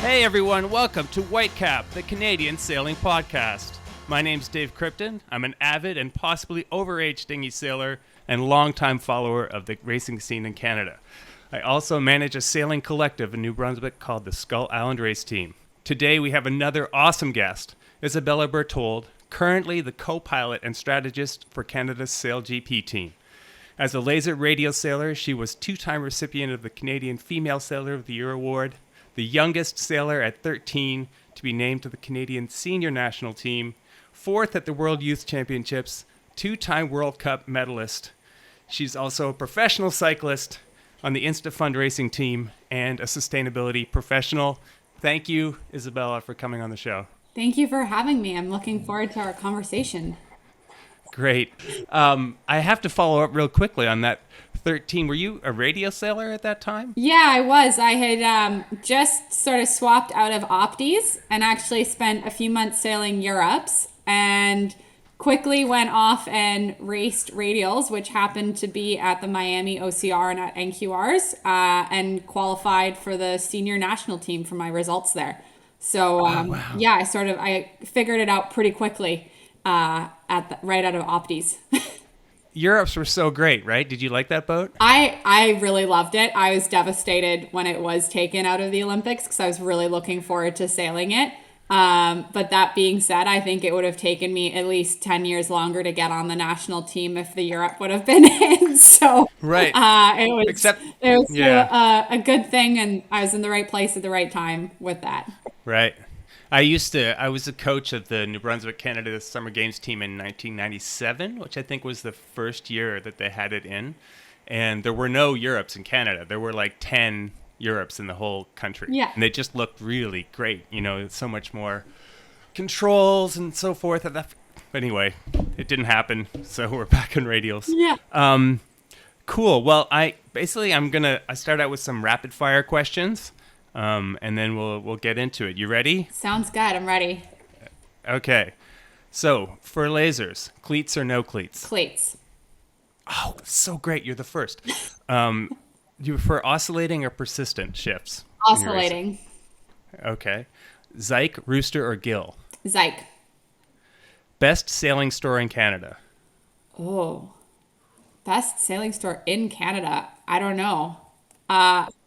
Hey everyone, welcome to Whitecap, the Canadian sailing podcast. My name's Dave Krypton. I'm an avid and possibly overage dinghy sailor and longtime follower of the racing scene in Canada. I also manage a sailing collective in New Brunswick called the Skull Island Race Team. Today we have another awesome guest, Isabella Bertold, currently the co-pilot and strategist for Canada's Sail GP team. As a laser radio sailor, she was two-time recipient of the Canadian Female Sailor of the Year Award, the youngest sailor at 13 to be named to the Canadian Senior National Team, fourth at the World Youth Championships, two-time World Cup medalist. She's also a professional cyclist on the InstaFund Racing team and a sustainability professional. Thank you, Isabella, for coming on the show. Thank you for having me. I'm looking forward to our conversation. Great. I have to follow up real quickly on that 13. Were you a radio sailor at that time? Yeah, I was. I had just sort of swapped out of Opties and actually spent a few months sailing Europes and quickly went off and raced radials, which happened to be at the Miami OCR and at NQRs, and qualified for the senior national team for my results there. So, wow. Yeah, I figured it out pretty quickly right out of Opties. Europes were so great, right? Did you like that boat? I really loved it. I was devastated when it was taken out of the Olympics because I was really looking forward to sailing it. But that being said, I think it would have taken me at least 10 years longer to get on the national team if the Europe would have been in. So right. It was a good thing, and I was in the right place at the right time with that. Right. I was a coach of the New Brunswick Canada Summer Games team in 1997, which I think was the first year that they had it in. And there were no Europes in Canada. There were like 10 Europes in the whole country. Yeah. And they just looked really great. You know, so much more controls and so forth. But anyway, it didn't happen. So we're back in radials. Yeah. Cool. Well, I start out with some rapid fire questions. And then we'll get into it. You ready? Sounds good. I'm ready. Okay. So, for lasers, cleats or no cleats? Cleats. Oh, so great. You're the first. Do you prefer oscillating or persistent shifts? Oscillating. Okay. Zyke, rooster, or gill? Zyke. Best sailing store in Canada? Oh. Best sailing store in Canada? I don't know.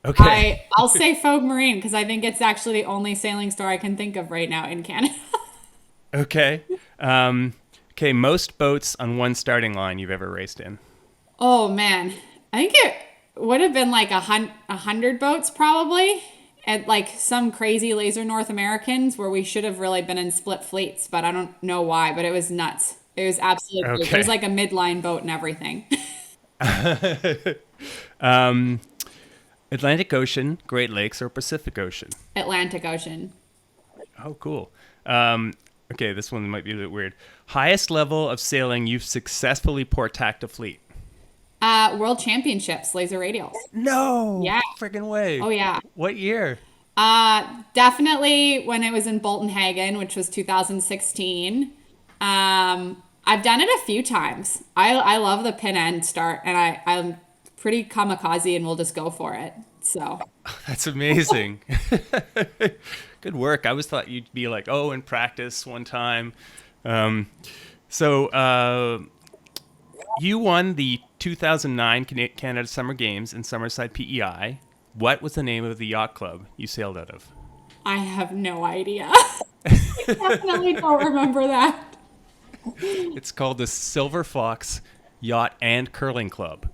Okay. I'll say Fogue Marine because I think it's actually the only sailing store I can think of right now in Canada. Okay. Okay, most boats on one starting line you've ever raced in? Oh, man. I think it would have been like 100 boats probably at like some crazy Laser North Americans where we should have really been in split fleets, but I don't know why, but it was nuts. It was absolutely okay. It was like a midline boat and everything. Atlantic Ocean, Great Lakes, or Pacific Ocean? Atlantic Ocean. Oh, cool. Okay, this one might be a bit weird. Highest level of sailing you've successfully port-tacked a fleet? World Championships, laser radials. No! Yeah. Friggin' way. Oh, yeah. What year? Definitely when it was in Bolton Hagen, which was 2016. I've done it a few times. I love the pin end start, and I'm pretty kamikaze and we'll just go for it. So that's amazing. Good work. I always thought you'd be like, in practice one time. So you won the 2009 Canada Summer Games in Summerside PEI. What was the name of the yacht club you sailed out of? I have no idea. I definitely don't remember that. It's called the Silver Fox Yacht and Curling Club.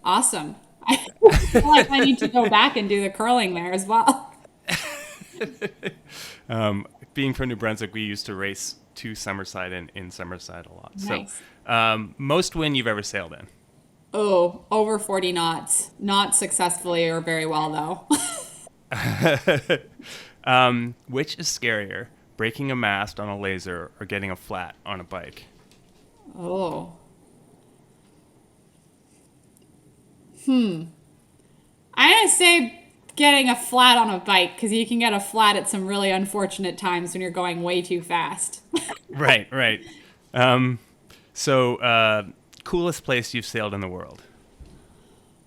Awesome. I feel like I need to go back and do the curling there as well. Being from New Brunswick, we used to race to Summerside and in Summerside a lot. Nice. So, most wind you've ever sailed in? Oh, over 40 knots. Not successfully or very well, though. Which is scarier, breaking a mast on a laser or getting a flat on a bike? Oh. I'm going to say getting a flat on a bike because you can get a flat at some really unfortunate times when you're going way too fast. Right. So, coolest place you've sailed in the world?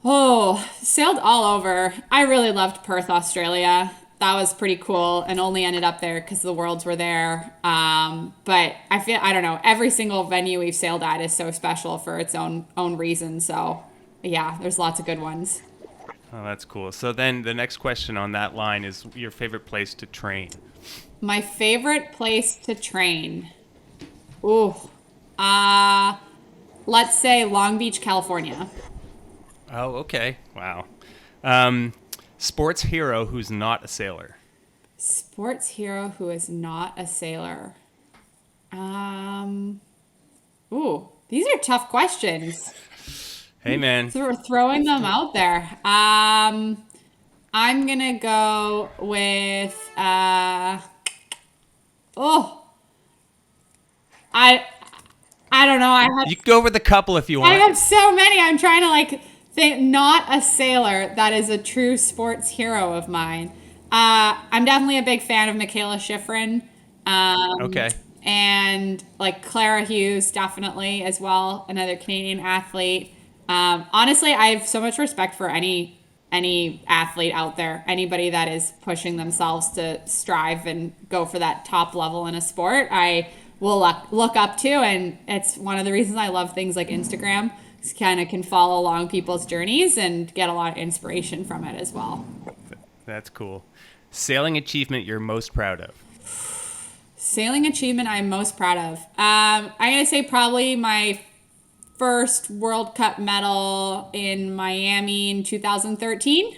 Oh, sailed all over. I really loved Perth, Australia. that was pretty cool, and only ended up there because the Worlds were there. But I don't know, every single venue we've sailed at is so special for its own reason. So yeah, there's lots of good ones. Oh, that's cool. So then the next question on that line is your favorite place to train. My favorite place to train. Ooh. Let's say Long Beach, California. Oh, okay. Wow. Sports hero who's not a sailor. Sports hero who is not a sailor. Ooh, these are tough questions. Hey, man. So we're throwing them out there. I'm gonna go with I don't know. You can go with a couple if you I want. have so many. I'm trying to think. Not a sailor that is a true sports hero of mine. I'm definitely a big fan of Michaela Schifrin. Okay. And like Clara Hughes, definitely as well, another Canadian athlete. Honestly, I have so much respect for any athlete out there, anybody that is pushing themselves to strive and go for that top level in a sport. I will look up to, and it's one of the reasons I love things like Instagram. Kind of can follow along people's journeys and get a lot of inspiration from it as well. That's cool. Sailing achievement you're most proud of. Sailing achievement I'm most proud of. I'm going to say probably my first World Cup medal in Miami in 2013.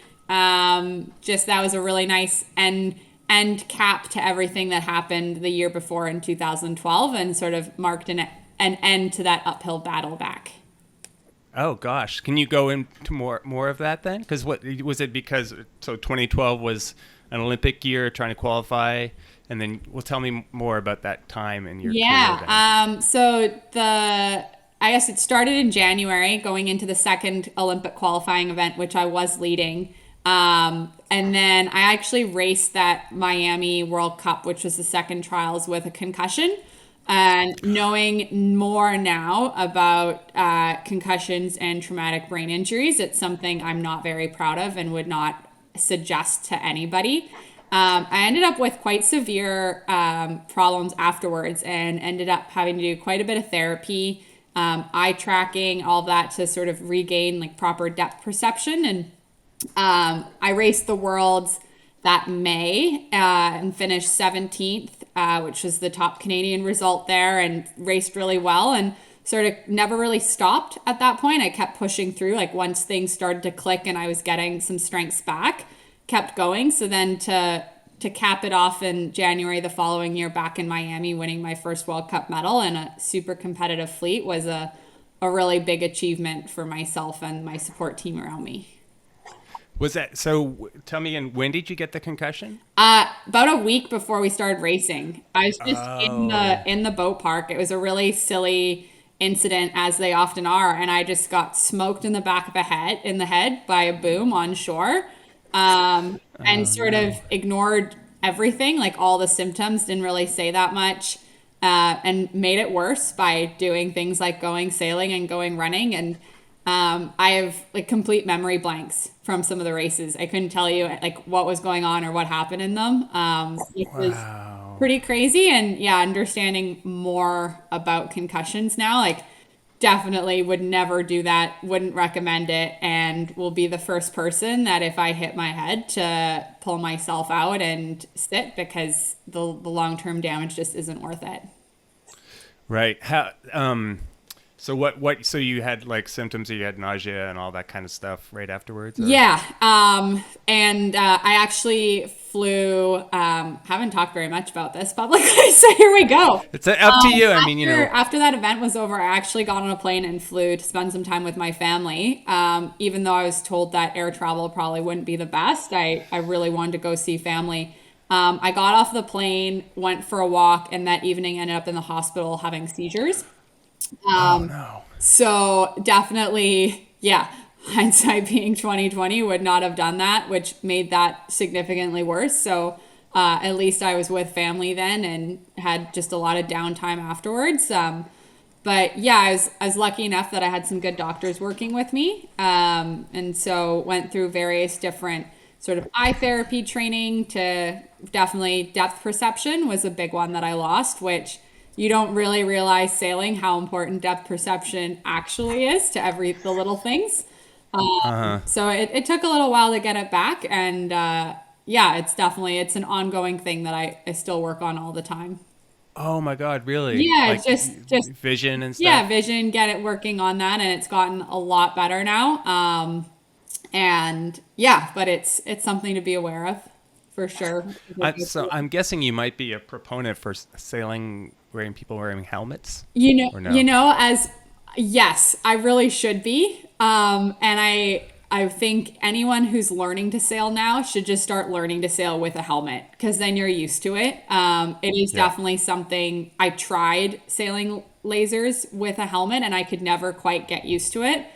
Just that was a really nice end cap to everything that happened the year before in 2012, and sort of marked an end to that uphill battle back. Oh gosh, can you go into more of that then? Because what was it? Because so 2012 was an Olympic year, trying to qualify, and then tell me more about that time in your career. So I guess it started in January, going into the second Olympic qualifying event, which I was leading. And then I actually raced that Miami World Cup, which was the second trials, with a concussion. And knowing more now about concussions and traumatic brain injuries, it's something I'm not very proud of and would not suggest to anybody. I ended up with quite severe problems afterwards, and ended up having to do quite a bit of therapy, eye tracking, all that, to sort of regain like proper depth perception. And I raced the Worlds that May and finished 17th, which was the top Canadian result there, and raced really well, and sort of never really stopped at that point. I kept pushing through. Like once things started to click and I was getting some strengths back, kept going. So then to cap it off in January the following year, back in Miami, winning my first World Cup medal in a super competitive fleet was a really big achievement for myself and my support team around me. Was that so? Tell me again. When did you get the concussion? About a week before we started racing. I was just in the boat park. It was a really silly incident, as they often are, and I just got smoked in the back of the head by a boom on shore, and sort of ignored everything, like all the symptoms, didn't really say that much, and made it worse by doing things like going sailing and going running. And I have like complete memory blanks from some of the races. I couldn't tell you like what was going on or what happened in them. It was pretty crazy. And yeah, understanding more about concussions now, like definitely would never do that, wouldn't recommend it, and will be the first person that if I hit my head to pull myself out and sit, because the long-term damage just isn't worth it. Right. How so what so you had like symptoms, you had nausea and all that kind of stuff right afterwards? Or? Yeah. And I actually flew, haven't talked very much about this publicly, so here we go. It's up to you. I mean, After that event was over, I actually got on a plane and flew to spend some time with my family. Even though I was told that air travel probably wouldn't be the best, I really wanted to go see family. I got off the plane, went for a walk, and that evening ended up in the hospital having seizures. Oh no. So definitely, yeah, hindsight being 2020, would not have done that, which made that significantly worse. So at least I was with family then and had just a lot of downtime afterwards. But yeah, I was lucky enough that I had some good doctors working with me. And so went through various different sort of eye therapy training to definitely depth perception was a big one that I lost, which you don't really realize sailing how important depth perception actually is to the little things. So it took a little while to get it back, and yeah, it's an ongoing thing that I still work on all the time. Oh my God, really? Yeah, Like just vision and yeah, stuff? vision, get it working on that, and it's gotten a lot better now. And yeah, but it's something to be aware of for sure. So I'm guessing you might be a proponent for sailing wearing people wearing helmets, or You no? know, as yes, I really should be. And I think anyone who's learning to sail now should just start learning to sail with a helmet because then you're used to it. It is Yeah. definitely something I tried sailing lasers with a helmet and I could never quite get used to it.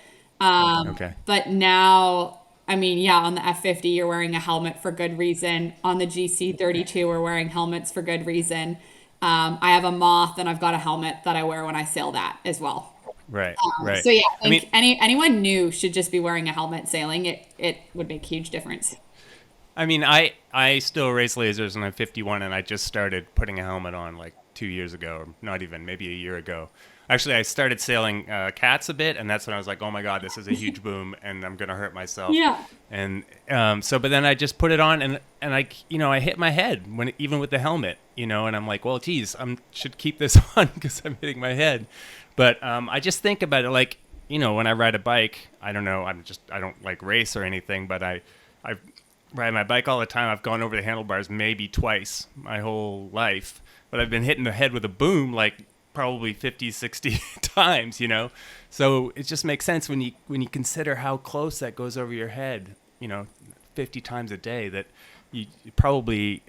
Okay. But now, I mean, yeah, on the F50, you're wearing a helmet for good reason. On the GC32, we're wearing helmets for good reason. I have a moth and I've got a helmet that I wear when I sail that as well. Right. Right. So yeah, I I mean, think anyone new should just be wearing a helmet sailing. It would make a huge difference. I still race lasers and I'm 51 and I just started putting a helmet on like 2 years ago, or not even, maybe a year ago. Actually, I started sailing cats a bit, and that's when I was like, "Oh my God, this is a huge boom, and I'm gonna hurt myself." Yeah. And but then I just put it on, and I hit my head even with the helmet, and I'm like, "Well, geez, I should keep this on because I'm hitting my head." But I just think about it like, when I ride a bike, I don't know, I don't like race or anything, but I ride my bike all the time. I've gone over the handlebars maybe twice my whole life, but I've been hitting the head with a boom like probably 50, 60 times. So it just makes sense when you consider how close that goes over your head, 50 times a day, that you probably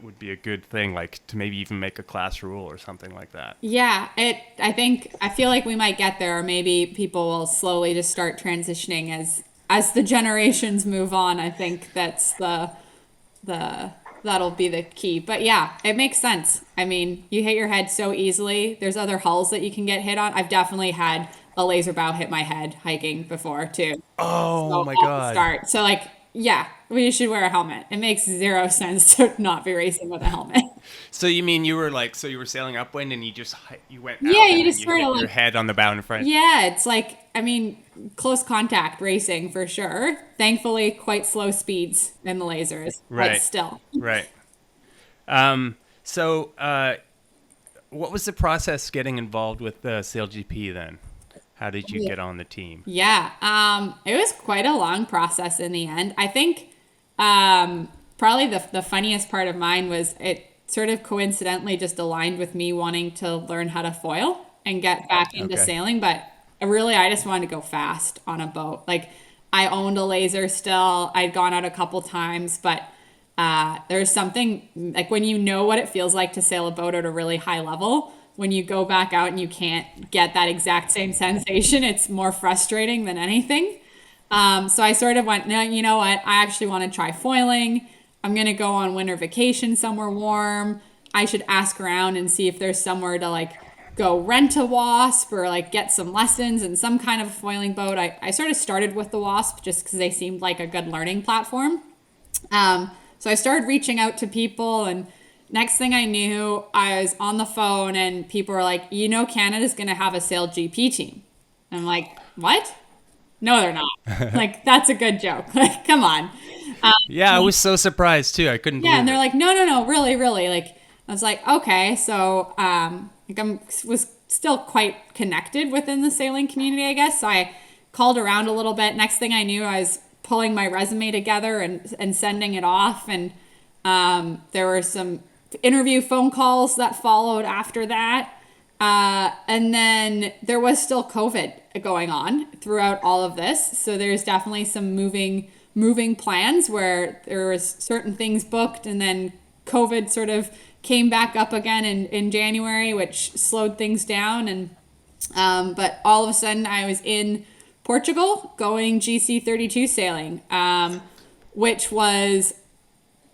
would be a good thing, like to maybe even make a class rule or something like that. Yeah, I feel like we might get there, or maybe people will slowly just start transitioning as the generations move on. I think that's the that'll be the key. But yeah, it makes sense. I mean, you hit your head so easily. There's other hulls that you can get hit on. I've definitely had a laser bow hit my head hiking before too. Oh So my at the God. start. So like, yeah, we should wear a helmet. It makes zero sense to not be racing with a helmet. So you mean you were sailing upwind and you went Yeah, out you and then just you sort hit of your like head on the bow in front? yeah, it's like, I mean, close contact racing for sure. Thankfully, quite slow speeds in the lasers, but Right. still. Right. So what was the process getting involved with the SailGP then? How did you get on the team? Yeah, it was quite a long process in the end. I think probably the funniest part of mine was it sort of coincidentally just aligned with me wanting to learn how to foil and get back into Okay. sailing. But really, I just wanted to go fast on a boat. Like I owned a laser still. I'd gone out a couple times, but there's something like when you know what it feels like to sail a boat at a really high level, when you go back out and you can't get that exact same sensation, it's more frustrating than anything. So I sort of went, no, you know what? I actually want to try foiling. I'm going to go on winter vacation somewhere warm. I should ask around and see if there's somewhere to like go rent a Wasp or like get some lessons in some kind of foiling boat. I sort of started with the Wasp just because they seemed like a good learning platform. So I started reaching out to people, and next thing I knew, I was on the phone and people were like, Canada's going to have a Sail GP team. And I'm like, what? No, they're not. Like, that's a good joke. Like, come on. Yeah, I was so surprised too. I couldn't Yeah, and believe they're it. like, no, no, no, really, really. Like, I was like, okay, so like was still quite connected within the sailing community, I guess. So I called around a little bit. Next thing I knew, I was pulling my resume together and sending it off, and there were some interview phone calls that followed after that. And then there was still COVID going on throughout all of this. So there's definitely some moving plans where there was certain things booked and then COVID sort of came back up again in January, which slowed things down. And but all of a sudden I was in Portugal going GC32 sailing, which was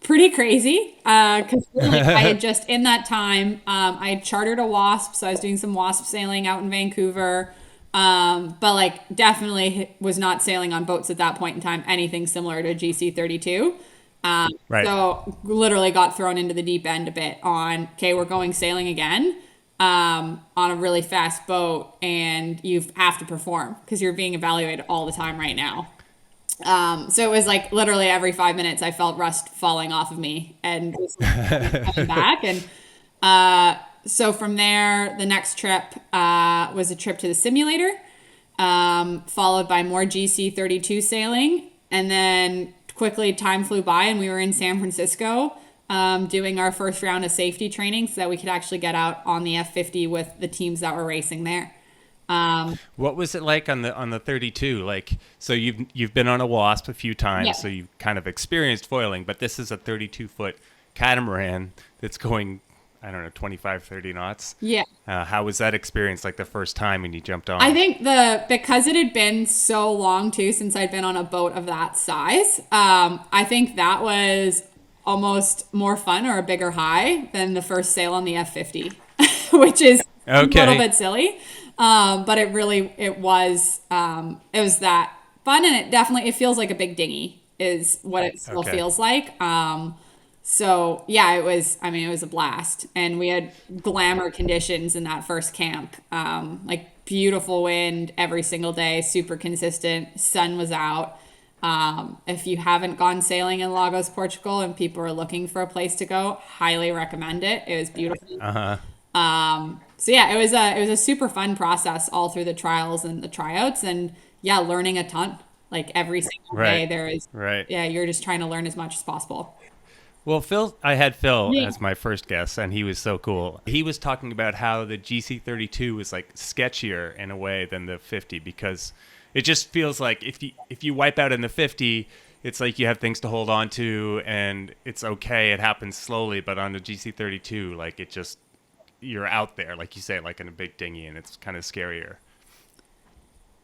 pretty crazy because really I had just in that time I had chartered a Wasp, so I was doing some Wasp sailing out in Vancouver. But like definitely was not sailing on boats at that point in time, anything similar to GC32. Right. So literally got thrown into the deep end a bit on, okay, we're going sailing again, on a really fast boat, and you have to perform because you're being evaluated all the time right now. So it was like literally every 5 minutes I felt rust falling off of me and was coming back. And so from there, the next trip was a trip to the simulator, followed by more GC32 sailing. And then quickly time flew by and we were in San Francisco doing our first round of safety training so that we could actually get out on the F50 with the teams that were racing there. What was it like on the 32? Like, so you've been on a Wasp a few times, Yeah. so you've kind of experienced foiling, but this is a 32-foot catamaran that's going, I don't know, 25, 30 knots. Yeah. How was that experience like the first time when you jumped on? I think because it had been so long too since I'd been on a boat of that size, I think that was almost more fun or a bigger high than the first sail on the F50, which is a little bit silly. But it was that fun, and it feels like a big dinghy is what it still feels like. So yeah, it was a blast, and we had glamour conditions in that first camp. Like beautiful wind every single day, super consistent. Sun was out. If you haven't gone sailing in Lagos, Portugal, and people are looking for a place to go, highly recommend it. It was beautiful. So yeah, it was a super fun process all through the trials and the tryouts, and yeah, learning a ton. Like every single day there is, yeah, you're just trying to learn as much as possible. Well, I had Phil as my first guest, and he was so cool. He was talking about how the GC32 was like sketchier in a way than the 50, because it just feels like if you wipe out in the 50, it's like you have things to hold on to, and it's okay. It happens slowly, but on the GC32, like you're out there, like you say, like in a big dinghy, and it's kind of scarier.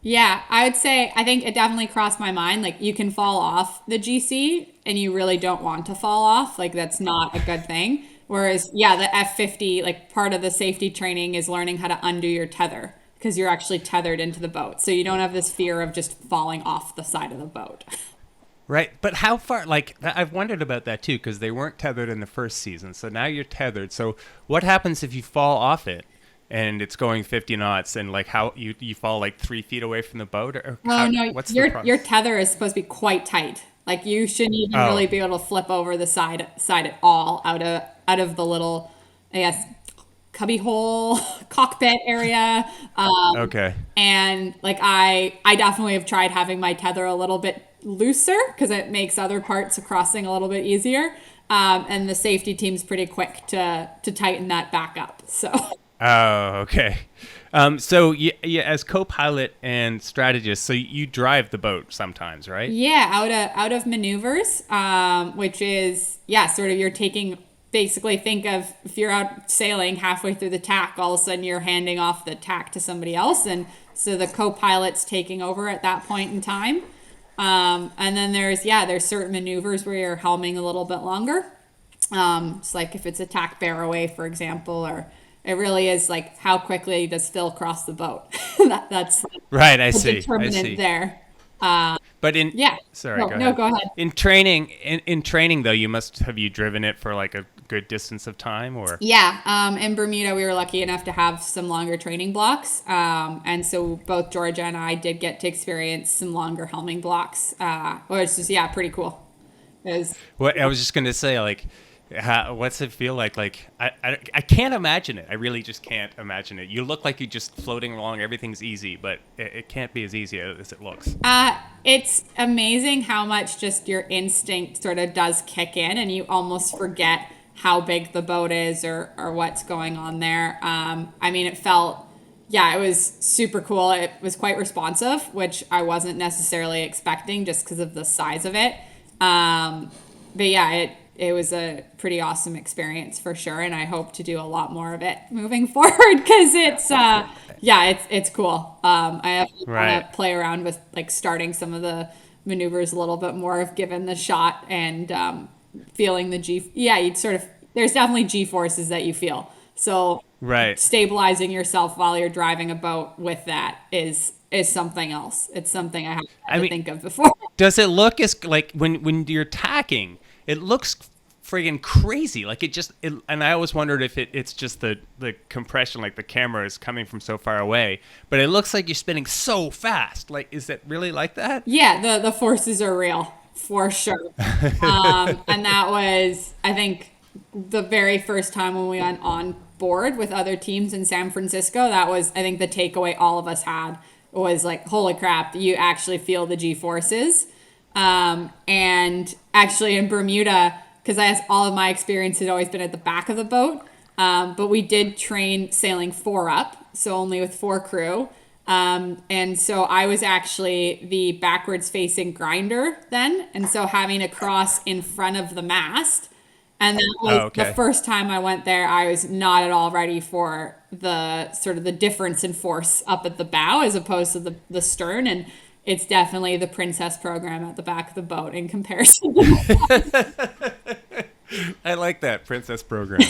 Yeah, I think it definitely crossed my mind. Like you can fall off the GC and you really don't want to fall off. Like that's not a good thing. Whereas, yeah, the F50, like part of the safety training is learning how to undo your tether because you're actually tethered into the boat. So you don't have this fear of just falling off the side of the boat. Right. But how far, like, I've wondered about that too, because they weren't tethered in the first season. So now you're tethered. So what happens if you fall off it and it's going 50 knots and like how you fall like 3 feet away from the boat? What's your tether is supposed to be quite tight. Like you shouldn't even really be able to flip over the side at all out of the little, I guess, cubby hole cockpit area. And like I definitely have tried having my tether a little bit looser because it makes other parts of crossing a little bit easier. And the safety team's pretty quick to tighten that back up. So. Oh, okay. So yeah, as co-pilot and strategist, so you drive the boat sometimes, right? Yeah, out of maneuvers, which is sort of you're taking. Basically, think of if you're out sailing halfway through the tack, all of a sudden you're handing off the tack to somebody else, and so the co-pilot's taking over at that point in time. And then there's certain maneuvers where you're helming a little bit longer. It's like if it's a tack bear away, for example, or it really is like how quickly does Phil cross the boat. That's right. I the see. determinant there. But go ahead. In training though, you driven it for like a good distance of time, or in Bermuda we were lucky enough to have some longer training blocks, and so both Georgia and I did get to experience some longer helming blocks, which is pretty cool. What I was just gonna say, like, what's it feel like? Like I can't imagine it. I really just can't imagine it. You look like you're just floating along. Everything's easy, but it can't be as easy as it looks. It's amazing how much just your instinct sort of does kick in, and you almost forget how big the boat is or what's going on there. It was super cool. It was quite responsive, which I wasn't necessarily expecting just because of the size of it. It was a pretty awesome experience for sure, and I hope to do a lot more of it moving forward because it's cool. I want to play around with like starting some of the maneuvers a little bit more if given the shot, and feeling the you'd sort of, there's definitely G forces that you feel. So Right. stabilizing yourself while you're driving a boat with that is something else. It's something I haven't had I to mean, think of before. does it look as like when you're tacking? It looks friggin' crazy. Like and I always wondered if it's just the compression, like the camera is coming from so far away. But it looks like you're spinning so fast. Like, is it really like that? Yeah, the forces are real for sure. And that was, I think, the very first time when we went on board with other teams in San Francisco. That was, I think, the takeaway all of us had was like, holy crap, you actually feel the G forces. And actually in Bermuda, because all of my experience had always been at the back of the boat, but we did train sailing four up, so only with four crew. And so I was actually the backwards facing grinder then. And so having a cross in front of the mast. And that was Oh, the okay. first time I went there, I was not at all ready for the sort of the difference in force up at the bow as opposed to the stern. And it's definitely the princess program at the back of the boat in comparison. I like that princess program.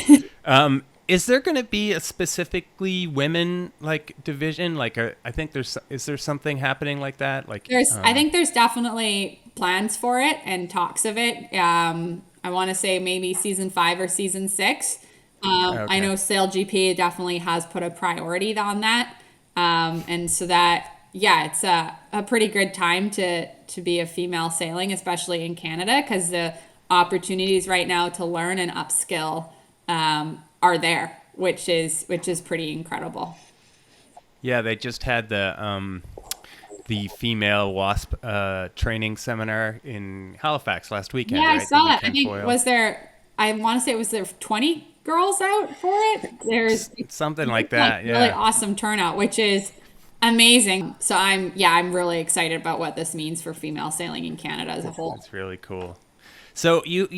Is there going to be a specifically women like division? Like, I think is there something happening like that? Like, I think there's definitely plans for it and talks of it. I want to say maybe season 5 or season 6. I okay. know Sail GP definitely has put a priority on that. And so that, yeah, it's a pretty good time to be a female sailing, especially in Canada, because the opportunities right now to learn and upskill are there, which is pretty incredible. Yeah, they just had the female WASP training seminar in Halifax last weekend, Yeah, I right? The saw that. I weekend think foil. I want to say was there 20 girls out for it. There's Something like like that. really Yeah. awesome turnout, which is amazing. So I'm really excited about what this means for female sailing in Canada as a whole. That's really cool. So you're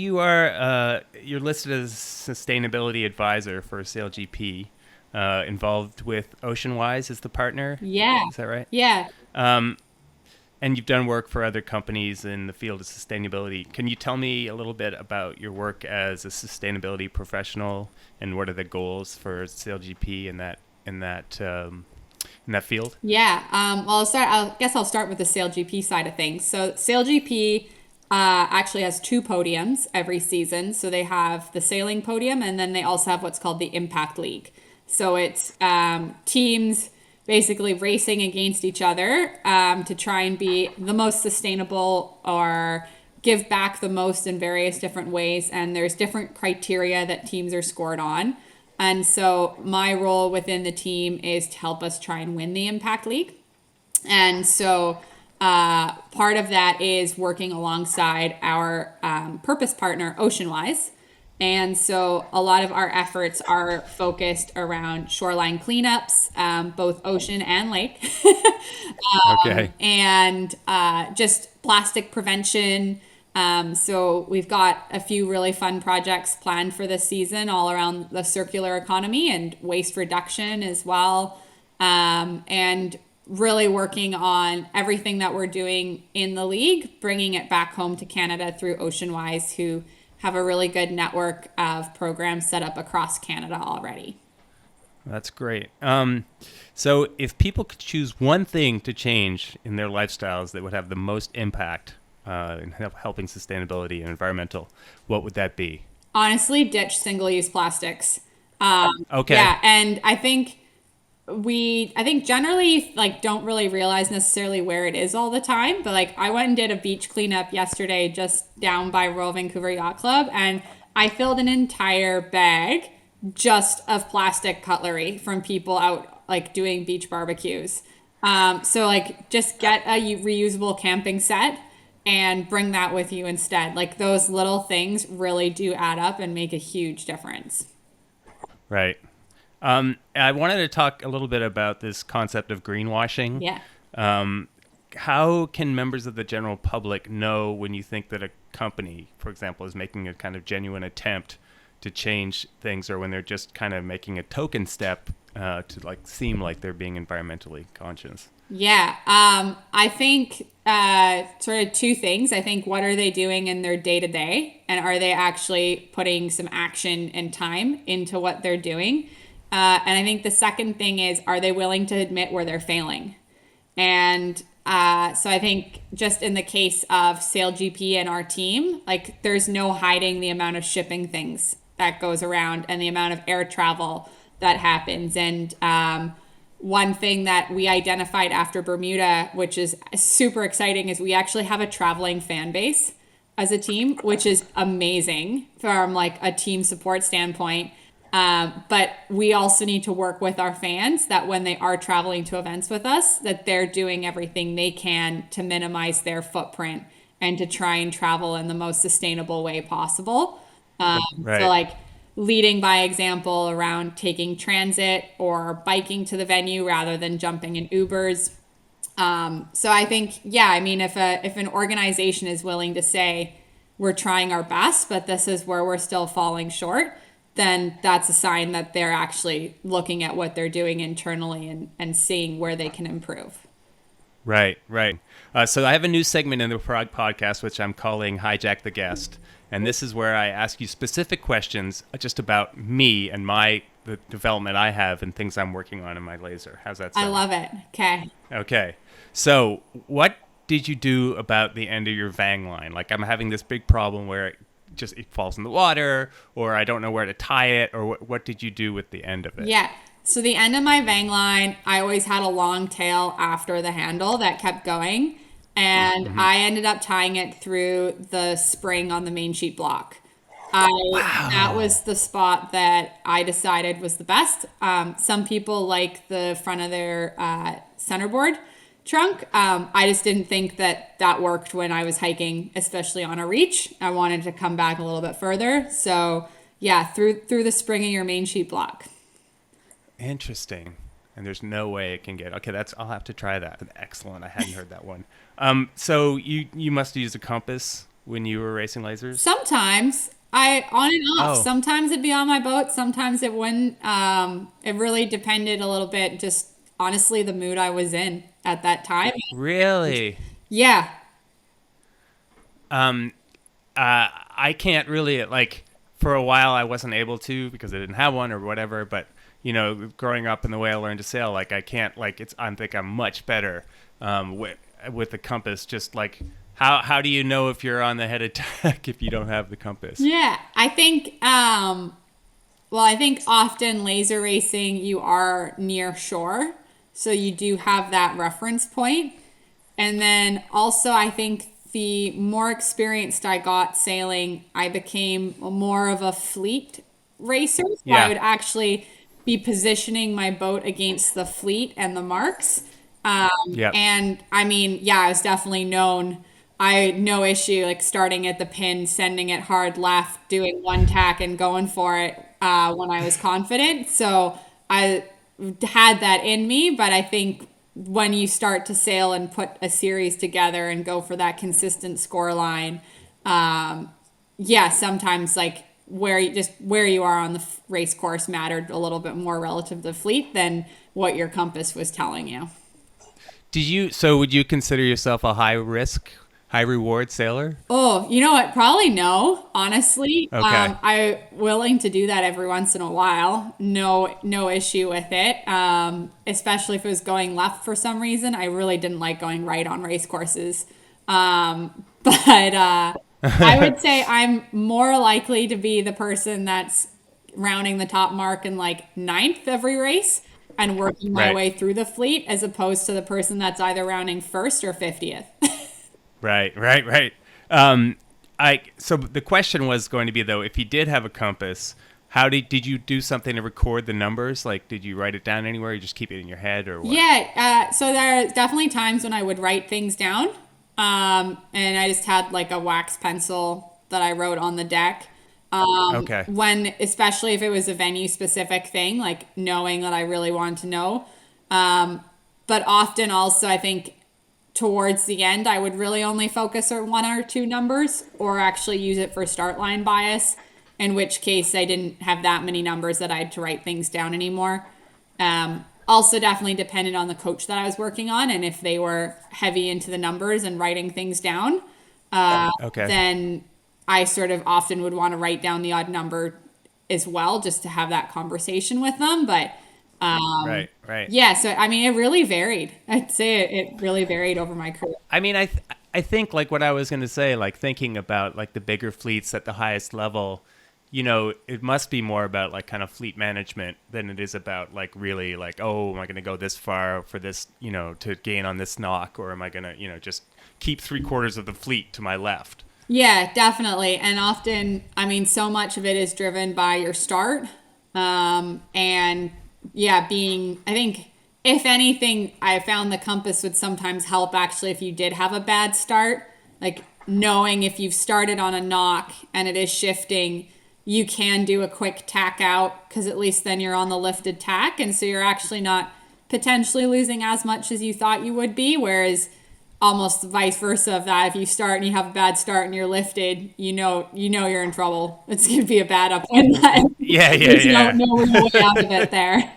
listed as sustainability advisor for SailGP, involved with OceanWise as the partner. Yeah. Is that right? Yeah. And you've done work for other companies in the field of sustainability. Can you tell me a little bit about your work as a sustainability professional and what are the goals for SailGP in that field? Yeah. Well, I guess I'll start with the SailGP side of things. So SailGP actually has 2 podiums every season. So they have the sailing podium, and then they also have what's called the Impact League. So it's teams basically racing against each other to try and be the most sustainable or give back the most in various different ways. And there's different criteria that teams are scored on. And so my role within the team is to help us try and win the Impact League. And so part of that is working alongside our purpose partner, OceanWise. And so a lot of our efforts are focused around shoreline cleanups, both ocean and lake, Okay. and just plastic prevention. So we've got a few really fun projects planned for this season all around the circular economy and waste reduction as well. And really working on everything that we're doing in the league, bringing it back home to Canada through OceanWise, who have a really good network of programs set up across Canada already. That's great. So if people could choose one thing to change in their lifestyles that would have the most impact in helping sustainability and environmental, what would that be? Honestly, ditch single-use plastics. Okay. Yeah, and I think generally like don't really realize necessarily where it is all the time, but like I went and did a beach cleanup yesterday just down by Royal Vancouver Yacht Club, and I filled an entire bag just of plastic cutlery from people out like doing beach barbecues. So like just get a reusable camping set and bring that with you instead. Like those little things really do add up and make a huge difference. Right. I wanted to talk a little bit about this concept of greenwashing. Yeah. How can members of the general public know when you think that a company, for example, is making a kind of genuine attempt to change things, or when they're just kind of making a token step to like seem like they're being environmentally conscious? Yeah. I think sort of 2 things. I think what are they doing in their day to day, and are they actually putting some action and time into what they're doing? And I think the second thing is, are they willing to admit where they're failing? And so I think just in the case of Sale GP and our team, like there's no hiding the amount of shipping things that goes around and the amount of air travel that happens. And one thing that we identified after Bermuda, which is super exciting, is we actually have a traveling fan base as a team, which is amazing from like a team support standpoint. But we also need to work with our fans that when they are traveling to events with us, that they're doing everything they can to minimize their footprint and to try and travel in the most sustainable way possible. Right. So like leading by example around taking transit or biking to the venue rather than jumping in Ubers. So I think, yeah, I mean, if an organization is willing to say we're trying our best, but this is where we're still falling short, then that's a sign that they're actually looking at what they're doing internally and seeing where they can improve. Right, right. So I have a new segment in the podcast, which I'm calling Hijack the Guest. And this is where I ask you specific questions just about me and the development I have and things I'm working on in my laser. How's that sound? I love it. Okay. Okay. So what did you do about the end of your Vang line? Like I'm having this big problem where it falls in the water, or I don't know where to tie it, or what did you do with the end of it? Yeah. So the end of my Vang line, I always had a long tail after the handle that kept going. And I ended up tying it through the spring on the main sheet block. That was the spot that I decided was the best. Some people like the front of their centerboard trunk. I just didn't think that worked when I was hiking, especially on a reach. I wanted to come back a little bit further. So yeah, through the spring of your main sheet block. Interesting. And there's no way it can get. Okay, I'll have to try that. Excellent. I hadn't heard that one. So you must use a compass when you were racing lasers? Sometimes on and off. Oh. Sometimes it'd be on my boat. Sometimes it wouldn't. It really depended a little bit. Just honestly, the mood I was in at that time. Really? Yeah. I can't really, like, for a while I wasn't able to because I didn't have one or whatever, but growing up in the way I learned to sail, like I can't, like I think I'm much better with the compass. Just like how do you know if you're on the head of deck if you don't have the compass? Yeah, I think I think often laser racing you are near shore, so you do have that reference point. And then also I think the more experienced I got sailing, I became more of a fleet racer. So Yeah. I would actually be positioning my boat against the fleet and the marks. Yeah. And I mean, yeah, I was definitely known. I had no issue like starting at the pin, sending it hard left, doing one tack and going for it when I was confident. So I had that in me, but I think when you start to sail and put a series together and go for that consistent score line, yeah, sometimes like where you are on the race course mattered a little bit more relative to the fleet than what your compass was telling you. So would you consider yourself a high risk, high reward sailor? Oh, you know what? Probably no, honestly. Okay. I'm willing to do that every once in a while. No issue with it. Especially if it was going left for some reason. I really didn't like going right on race courses. But I would say I'm more likely to be the person that's rounding the top mark in like 9th every race and working my Right. way through the fleet as opposed to the person that's either rounding 1st or 50th. Right. So the question was going to be though, if you did have a compass, how did you do something to record the numbers? Like, did you write it down anywhere? Or you just keep it in your head or what? Yeah, so there are definitely times when I would write things down. And I just had like a wax pencil that I wrote on the deck. Okay. Especially if it was a venue specific thing, like knowing that I really wanted to know. But often also I think towards the end, I would really only focus on 1 or 2 numbers or actually use it for start line bias, in which case I didn't have that many numbers that I had to write things down anymore. Also definitely depended on the coach that I was working on, and if they were heavy into the numbers and writing things down, Okay. then I sort of often would want to write down the odd number as well, just to have that conversation with them. But Right. Right. yeah, so I mean, it really varied. I'd say it really varied over my career. I mean, I think like what I was going to say, like thinking about like the bigger fleets at the highest level, it must be more about like kind of fleet management than it is about like really like, oh, am I going to go this far for this, to gain on this knock, or am I going to, just keep 3/4 of the fleet to my left? Yeah, definitely. And often, I mean, so much of it is driven by your start. And yeah, I think, if anything, I found the compass would sometimes help actually if you did have a bad start. Like knowing if you've started on a knock and it is shifting, you can do a quick tack out, because at least then you're on the lifted tack. And so you're actually not potentially losing as much as you thought you would be. Whereas almost vice versa of that, if you start and you have a bad start and you're lifted, you're in trouble. It's going to be a bad upwind. Yeah, There's yeah. no real way out of it there.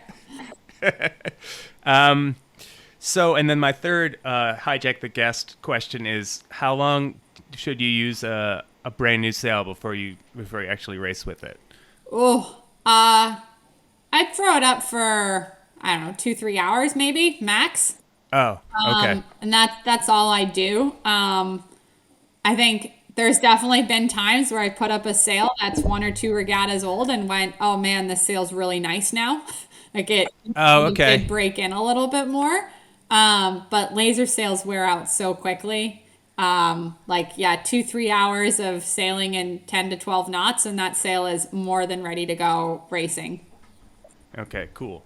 So, and then my third hijack the guest question is, how long should you use a brand new sail before you actually race with it? Oh, I'd throw it up for, I don't know, 2-3 hours maybe max. Oh, okay. And that's all I do. I think there's definitely been times where I put up a sail that's 1 or 2 regattas old and went, oh man, this sail's really nice now. Like it did break in a little bit more. But laser sails wear out so quickly. 2-3 hours of sailing in 10 to 12 knots, and that sail is more than ready to go racing. Okay, cool.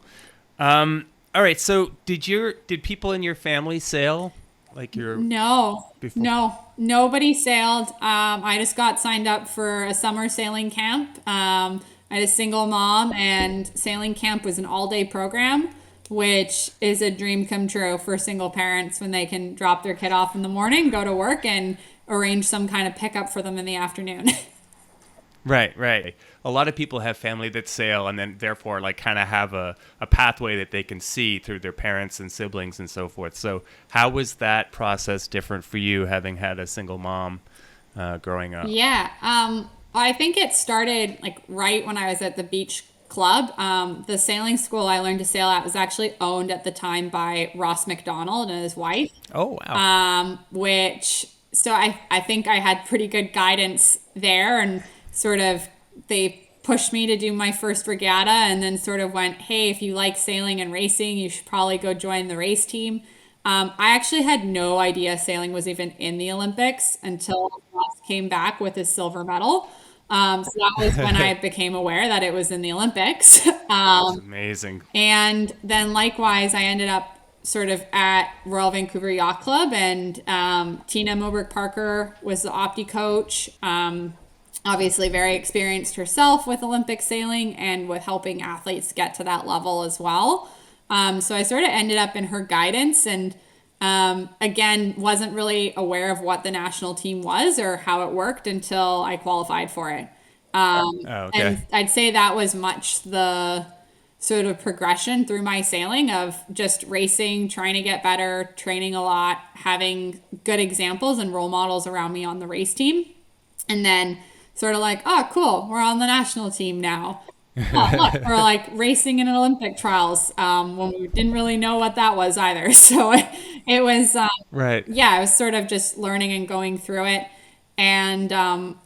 All right, so did people in your family sail? Like No, before? no, nobody sailed. I just got signed up for a summer sailing camp. I had a single mom, and sailing camp was an all-day program, which is a dream come true for single parents when they can drop their kid off in the morning, go to work, and arrange some kind of pickup for them in the afternoon. Right. A lot of people have family that sail, and then therefore like kind of have a pathway that they can see through their parents and siblings and so forth. So how was that process different for you, having had a single mom growing up? Yeah. I think it started like right when I was at the beach club. The sailing school I learned to sail at was actually owned at the time by Ross McDonald and his wife. Oh, wow. So I think I had pretty good guidance there, and sort of they pushed me to do my first regatta, and then sort of went, hey, if you like sailing and racing, you should probably go join the race team. I actually had no idea sailing was even in the Olympics until Ross came back with his silver medal. So that was when I became aware that it was in the Olympics. That's amazing. And then likewise, I ended up sort of at Royal Vancouver Yacht Club, and Tina Moberg Parker was the Opti coach. Obviously very experienced herself with Olympic sailing and with helping athletes get to that level as well. So I sort of ended up in her guidance, and again, wasn't really aware of what the national team was or how it worked until I qualified for it. And I'd say that was much the sort of progression through my sailing of just racing, trying to get better, training a lot, having good examples and role models around me on the race team. And then sort of like, oh, cool, we're on the national team now. Oh, look, we're like racing in an Olympic trials when we didn't really know what that was either. So it was, Right. yeah, I was sort of just learning and going through it. And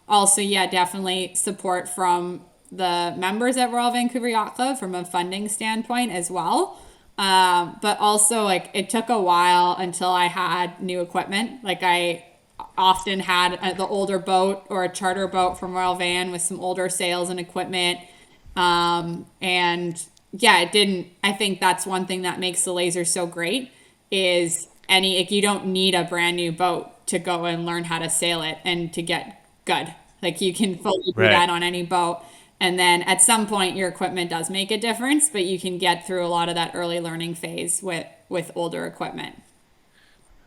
also, yeah, definitely support from the members at Royal Vancouver Yacht Club from a funding standpoint as well. But also, like, it took a while until I had new equipment. Like, I often had the older boat or a charter boat from Royal Van with some older sails and equipment. And yeah, I think that's one thing that makes the laser so great is you don't need a brand new boat to go and learn how to sail it and to get good. Like, you can fully do that on any boat. And then at some point your equipment does make a difference, but you can get through a lot of that early learning phase with older equipment.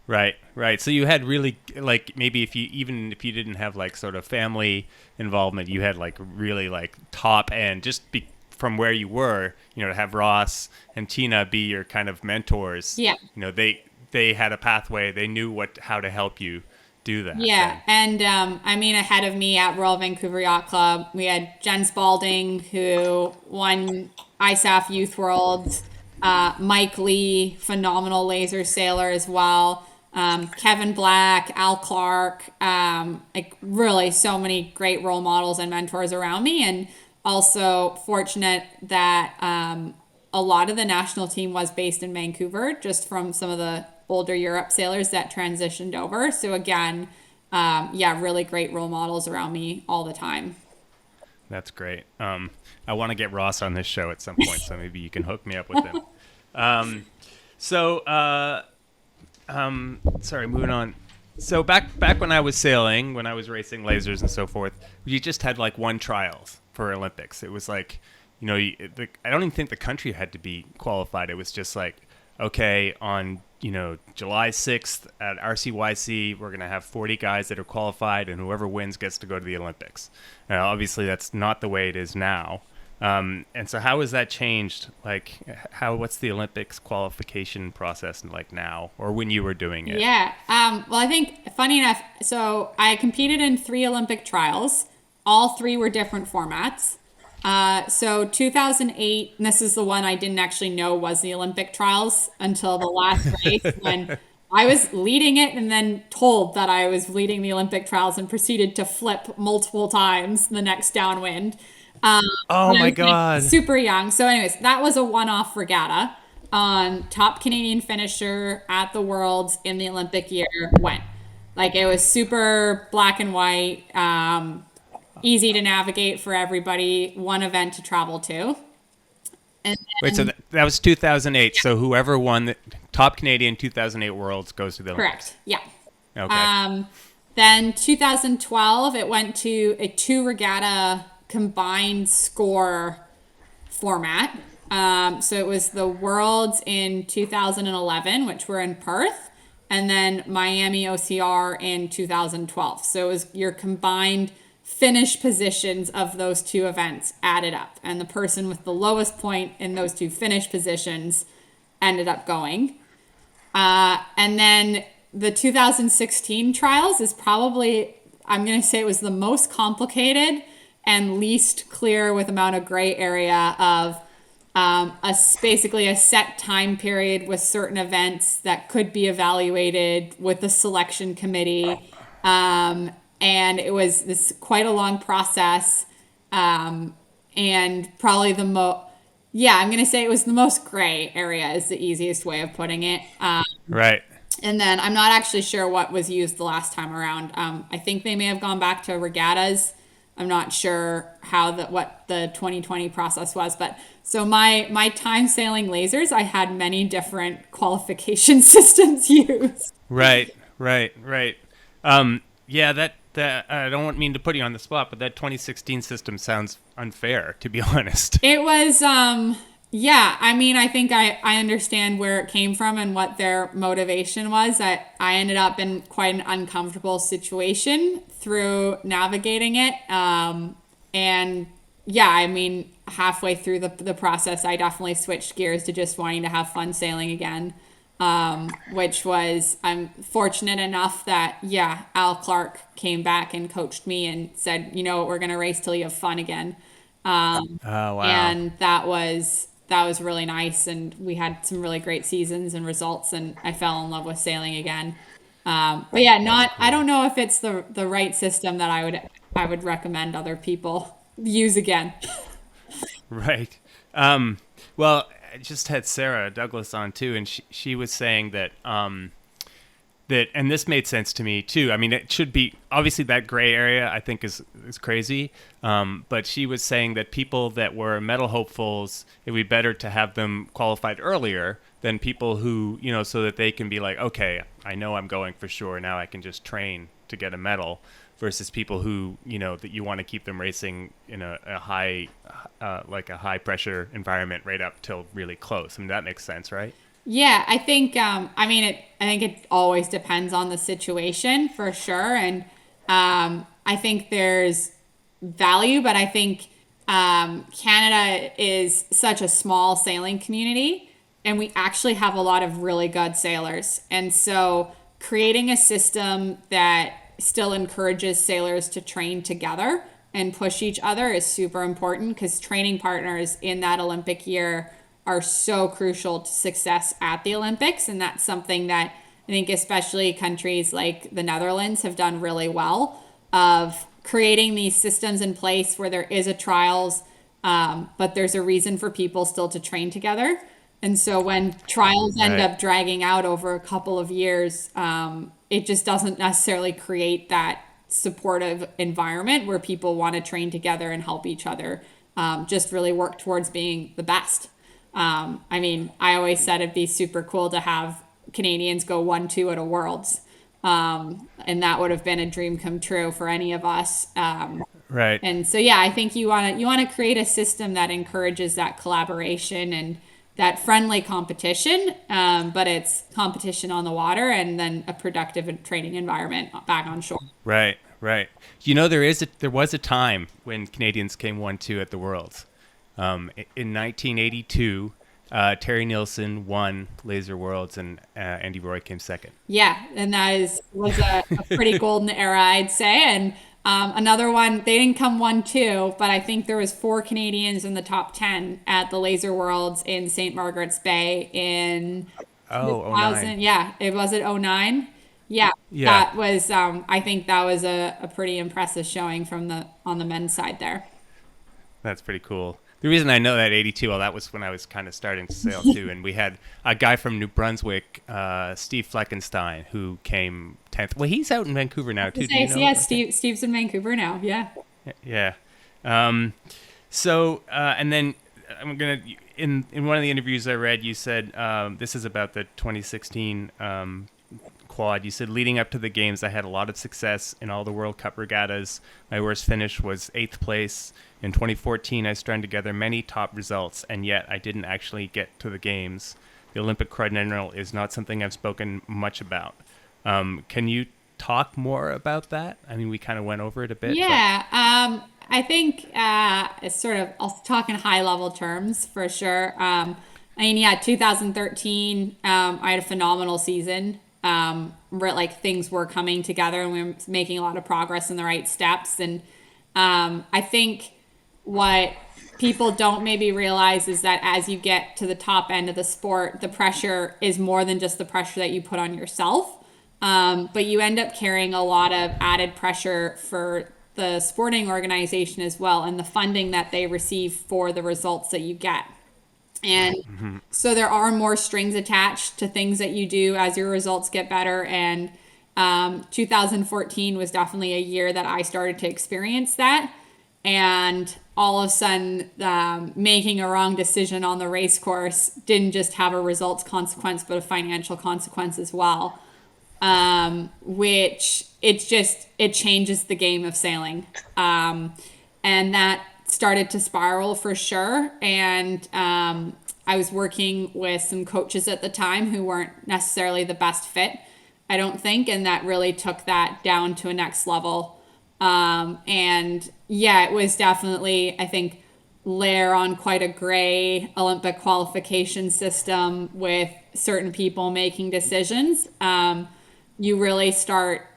Right. So you had really, like, maybe if you didn't have like sort of family involvement, you had like really like top end, just from where you were, to have Ross and Tina be your kind of mentors. Yeah. They had a pathway. They knew how to help you do that. Yeah, Then. and I mean, ahead of me at Royal Vancouver Yacht Club, we had Jen Spalding, who won ISAF Youth Worlds, Mike Lee, phenomenal laser sailor as well, Kevin Black, Al Clark, like really so many great role models and mentors around me, and also fortunate that a lot of the national team was based in Vancouver, just from some of the older Europe sailors that transitioned over. So again, yeah, really great role models around me all the time. That's great. I want to get Ross on this show at some point, so maybe you can hook me up with him. So, sorry, moving on. So back when I was sailing, when I was racing lasers and so forth, you just had like one trials for Olympics. It was like, you know, I don't even think the country had to be qualified. It was just like, okay, on, you know, July 6th at RCYC, we're going to have 40 guys that are qualified, and whoever wins gets to go to the Olympics. Now, obviously, that's not the way it is now. And so how has that changed? Like, what's the Olympics qualification process like now, or when you were doing it? Yeah. Well, I think funny enough, so I competed in 3 Olympic trials. All 3 were different formats. So 2008, and this is the one I didn't actually know was the Olympic trials until the last race when I was leading it and then told that I was leading the Olympic trials and proceeded to flip multiple times the next downwind. Oh When I my was, like, God. super young. So anyways, that was a one-off regatta. Top Canadian finisher at the Worlds in the Olympic year went. Like it was super black and white. Easy to navigate for everybody, one event to travel to. And Wait, so that was 2008. So whoever won the top Canadian 2008 Worlds goes to the Olympics. correct, yeah. Okay. Then 2012, it went to a 2 regatta combined score format. So it was the Worlds in 2011, which were in Perth, and then Miami OCR in 2012. So it was your combined finish positions of those 2 events added up, and the person with the lowest point in those 2 finish positions ended up going. And then the 2016 trials is probably, I'm going to say it was the most complicated and least clear with amount of gray area of basically a set time period with certain events that could be evaluated with the selection committee. And it was this quite a long process, and probably I'm going to say it was the most gray area is the easiest way of putting it. Right. And then I'm not actually sure what was used the last time around. I think they may have gone back to regattas. I'm not sure what the 2020 process was, but so my time sailing lasers, I had many different qualification systems used. Right. Yeah, that I don't mean to put you on the spot, but that 2016 system sounds unfair, to be honest. It was, yeah, I mean, I think I understand where it came from and what their motivation was. I ended up in quite an uncomfortable situation through navigating it. And yeah, I mean, halfway through the process, I definitely switched gears to just wanting to have fun sailing again. Which was, I'm fortunate enough that, yeah, Al Clark came back and coached me and said, you know what, we're going to race till you have fun again. Oh, wow. And that was really nice. And we had some really great seasons and results, and I fell in love with sailing again. But yeah, I don't know if it's the right system that I would recommend other people use again. Right. Well, I just had Sarah Douglas on too, and she was saying that and this made sense to me too. I mean, it should be obviously that gray area I think is crazy, but she was saying that people that were medal hopefuls, it would be better to have them qualified earlier than people who, you know, so that they can be like, okay, I know I'm going for sure, now I can just train to get a medal, versus people who, you know, that you want to keep them racing in a high like a high pressure environment right up till really close. I mean, that makes sense, right? Yeah, I think I think it always depends on the situation for sure, and I think there's value, but I think Canada is such a small sailing community, and we actually have a lot of really good sailors, and so creating a system that still encourages sailors to train together and push each other is super important, because training partners in that Olympic year are so crucial to success at the Olympics. And that's something that I think especially countries like the Netherlands have done really well, of creating these systems in place where there is a trials, but there's a reason for people still to train together. And so when trials end up dragging out over a couple of years, it just doesn't necessarily create that supportive environment where people want to train together and help each other, just really work towards being the best. I mean, I always said it'd be super cool to have Canadians go 1-2 at a Worlds. And that would have been a dream come true for any of us. Right. And so, yeah, I think you want to create a system that encourages that collaboration and that friendly competition, but it's competition on the water and then a productive training environment back on shore. Right. Right. You know, there was a time when Canadians came 1-2 at the Worlds. In 1982, Terry Nielsen won Laser Worlds, and Andy Roy came second. Yeah, and that was a pretty golden era, I'd say. And another one, they didn't come 1-2, but I think there was 4 Canadians in the top 10 at the Laser Worlds in St. Margaret's Bay in 2009. Yeah, was it 09? Yeah, that was. I think that was a pretty impressive showing on the men's side there. That's pretty cool. The reason I know that 82, well, that was when I was kind of starting to sail too, and we had a guy from New Brunswick, Steve Fleckenstein, who came 10th. Well, he's out in Vancouver now too. Do you know? Yeah, Steve's in Vancouver now. Yeah. Yeah. And then I'm gonna in one of the interviews I read, you said this is about the 2016 quad. You said, leading up to the games, I had a lot of success in all the World Cup regattas. My worst finish was 8th place. In 2014, I strung together many top results, and yet I didn't actually get to the games. The Olympic quadrennial is not something I've spoken much about. Can you talk more about that? I mean, we kind of went over it a bit. Yeah, I think it's sort of, I'll talk in high level terms for sure. I mean, yeah, 2013, I had a phenomenal season. Like things were coming together and we were making a lot of progress in the right steps. And I think what people don't maybe realize is that as you get to the top end of the sport, the pressure is more than just the pressure that you put on yourself. But you end up carrying a lot of added pressure for the sporting organization as well, and the funding that they receive for the results that you get. And so there are more strings attached to things that you do as your results get better. And 2014 was definitely a year that I started to experience that. And all of a sudden, making a wrong decision on the race course didn't just have a results consequence, but a financial consequence as well. Which it changes the game of sailing. And that started to spiral for sure. And I was working with some coaches at the time who weren't necessarily the best fit, I don't think. And that really took that down to a next level. And yeah, it was definitely, I think, layer on quite a gray Olympic qualification system with certain people making decisions. You really start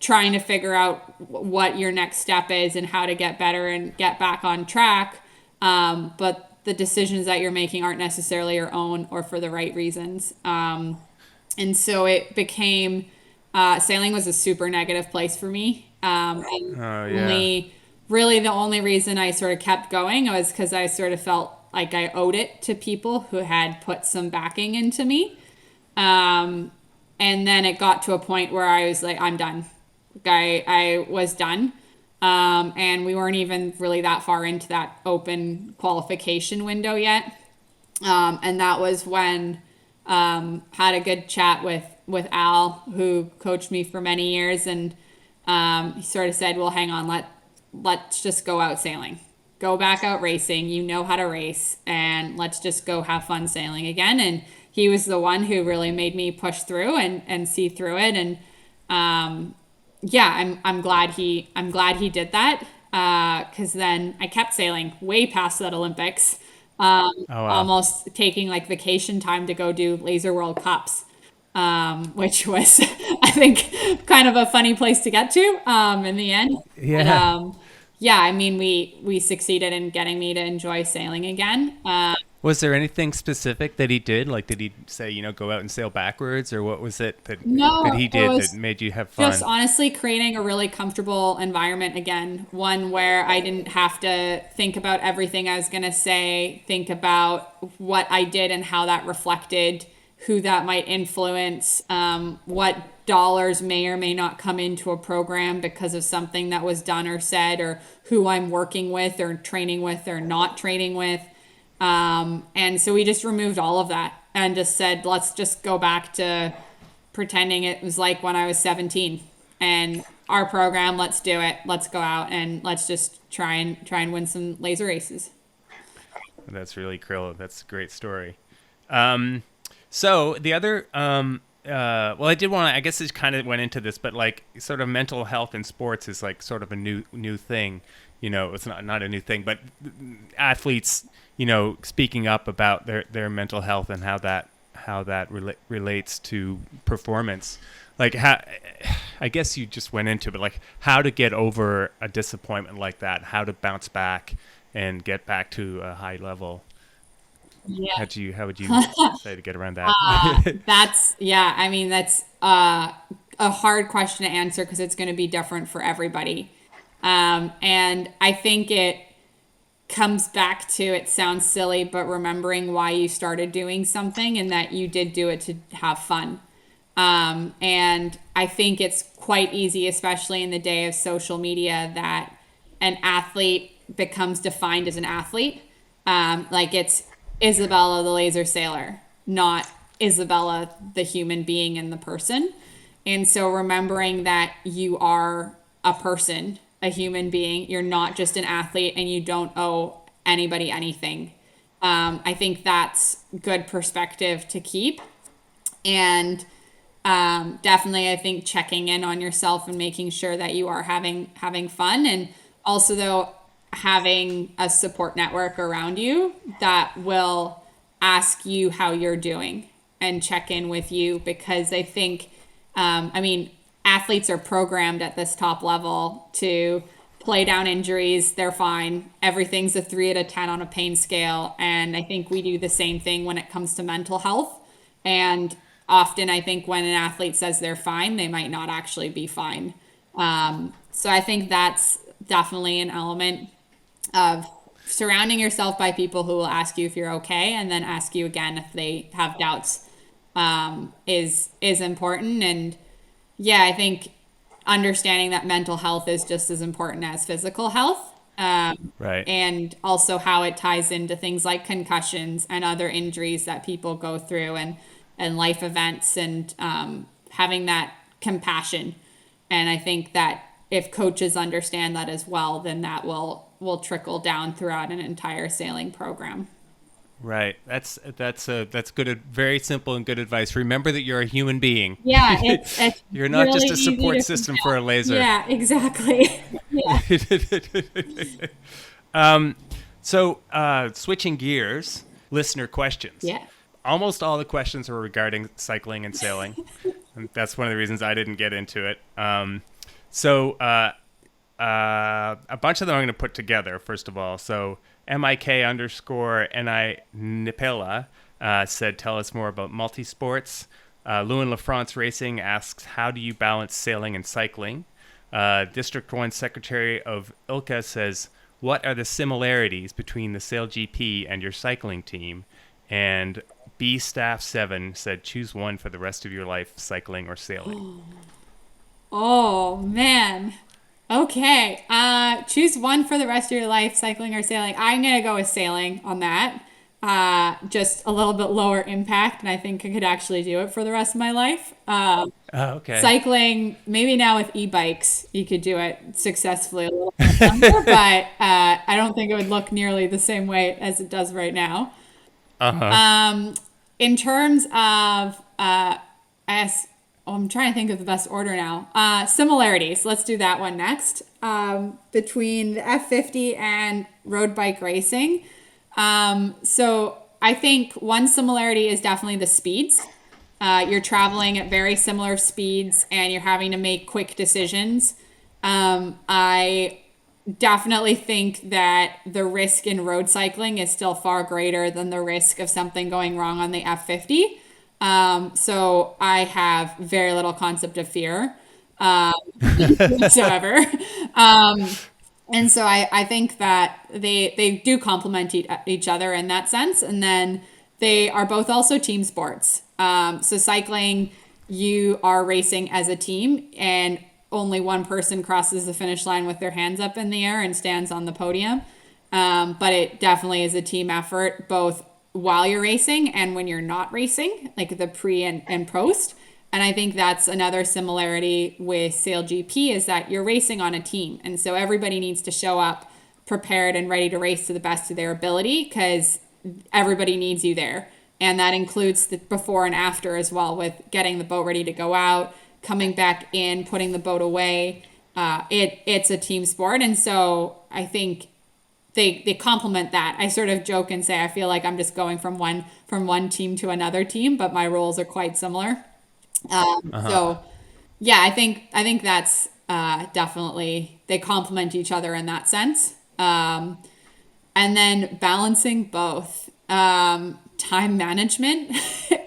trying to figure out what your next step is and how to get better and get back on track. But the decisions that you're making aren't necessarily your own or for the right reasons. And so it became, sailing was a super negative place for me. Really the only reason I sort of kept going was because I sort of felt like I owed it to people who had put some backing into me. And then it got to a point where I was like, I'm done. I was done. And we weren't even really that far into that open qualification window yet. And that was when had a good chat with Al, who coached me for many years. And he sort of said, well, hang on, let's just go out sailing. Go back out racing. You know how to race. And let's just go have fun sailing again. And he was the one who really made me push through and see through it. And yeah, I'm glad he did that, because then I kept sailing way past that Olympics, almost taking like vacation time to go do Laser World Cups. which was, I think, kind of a funny place to get to in the end. But, Yeah. yeah, I mean, we succeeded in getting me to enjoy sailing again. Was there anything specific that he did? Like, did he say, go out and sail backwards, or what was it that No, he it did that was made you have just fun? honestly creating a really comfortable environment again, one where I didn't have to think about everything I was going to say, think about what I did and how that reflected, who that might influence, what dollars may or may not come into a program because of something that was done or said, or who I'm working with or training with or not training with. And so we just removed all of that and just said, let's just go back to pretending it was like when I was 17 and our program, let's do it. Let's go out and let's just try and win some laser races. That's really cool. That's a great story. So the other, well, I did want to. I guess it kind of went into this, but like, sort of mental health in sports is like sort of a new thing. It's not a new thing, but athletes, speaking up about their mental health and how that relates to performance. Like, how, I guess you just went into it, but like how to get over a disappointment like that, how to bounce back and get back to a high level. Yeah. How would you say to get around that? Yeah, I mean, that's a hard question to answer because it's going to be different for everybody. And I think it comes back to, it sounds silly, but remembering why you started doing something and that you did do it to have fun. And I think it's quite easy, especially in the day of social media, that an athlete becomes defined as an athlete. Like it's Isabella the laser sailor, not Isabella the human being and the person. And so remembering that you are a person, a human being, you're not just an athlete and you don't owe anybody anything. I think that's good perspective to keep. And definitely, I think checking in on yourself and making sure that you are having fun, and also though having a support network around you that will ask you how you're doing and check in with you, because I think, I mean, athletes are programmed at this top level to play down injuries. They're fine. Everything's a 3 out of 10 on a pain scale. And I think we do the same thing when it comes to mental health. And often I think when an athlete says they're fine, they might not actually be fine. So I think that's definitely an element of surrounding yourself by people who will ask you if you're okay and then ask you again if they have doubts, is important. And yeah, I think understanding that mental health is just as important as physical health. Right. And also how it ties into things like concussions and other injuries that people go through, and life events, and having that compassion. And I think that if coaches understand that as well, then that will trickle down throughout an entire sailing program. Right. That's good. Very simple and good advice. Remember that you're a human being. Yeah, it's You're not really just a easy support to system forget. for a laser. Yeah, exactly. Yeah. So, switching gears, listener questions. Yeah. Almost all the questions were regarding cycling and sailing. And that's one of the reasons I didn't get into it. So, a bunch of them I'm going to put together, first of all. So, MIK_NI Nipela said, tell us more about multisports. Lewin LaFrance Racing asks, how do you balance sailing and cycling? District 1 Secretary of ILCA says, what are the similarities between the Sail GP and your cycling team? And B Staff 7 said, choose one for the rest of your life, cycling or sailing. Oh man. Okay. Choose one for the rest of your life, cycling or sailing. I'm gonna go with sailing on that. Just a little bit lower impact, and I think I could actually do it for the rest of my life. Okay. Cycling, maybe now with e-bikes, you could do it successfully a little bit longer, but I don't think it would look nearly the same way as it does right now. In terms of, I'm trying to think of the best order now. Similarities. Let's do that one next. Between the F50 and road bike racing. So I think one similarity is definitely the speeds. You're traveling at very similar speeds and you're having to make quick decisions. I definitely think that the risk in road cycling is still far greater than the risk of something going wrong on the F50. So I have very little concept of fear whatsoever. And so I think that they do complement each other in that sense. And then they are both also team sports. So cycling, you are racing as a team and only one person crosses the finish line with their hands up in the air and stands on the podium. But it definitely is a team effort, both while you're racing and when you're not racing, like the pre and post. And I think that's another similarity with Sail GP is that you're racing on a team. And so everybody needs to show up prepared and ready to race to the best of their ability because everybody needs you there. And that includes the before and after as well, with getting the boat ready to go out, coming back in, putting the boat away. It's a team sport. And so I think they complement that. I sort of joke and say I feel like I'm just going from one team to another team, but my roles are quite similar. So yeah, I think that's definitely they complement each other in that sense. And then balancing both. Time management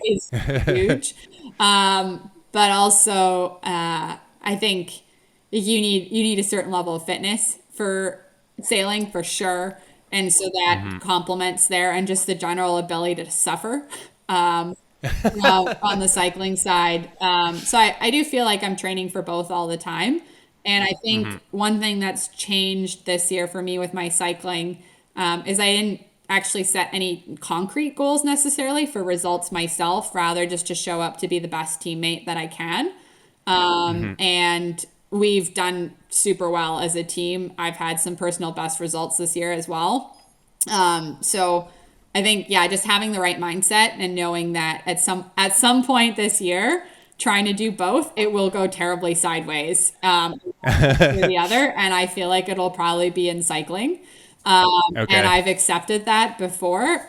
is huge. But also I think you need a certain level of fitness for sailing for sure. And so that complements there and just the general ability to suffer. On the cycling side. So I do feel like I'm training for both all the time. And I think one thing that's changed this year for me with my cycling is I didn't actually set any concrete goals necessarily for results myself, rather just to show up to be the best teammate that I can. And we've done super well as a team. I've had some personal best results this year as well. So I think, yeah, just having the right mindset and knowing that at some point this year, trying to do both, it will go terribly sideways to the other. And I feel like it'll probably be in cycling. Okay. And I've accepted that before.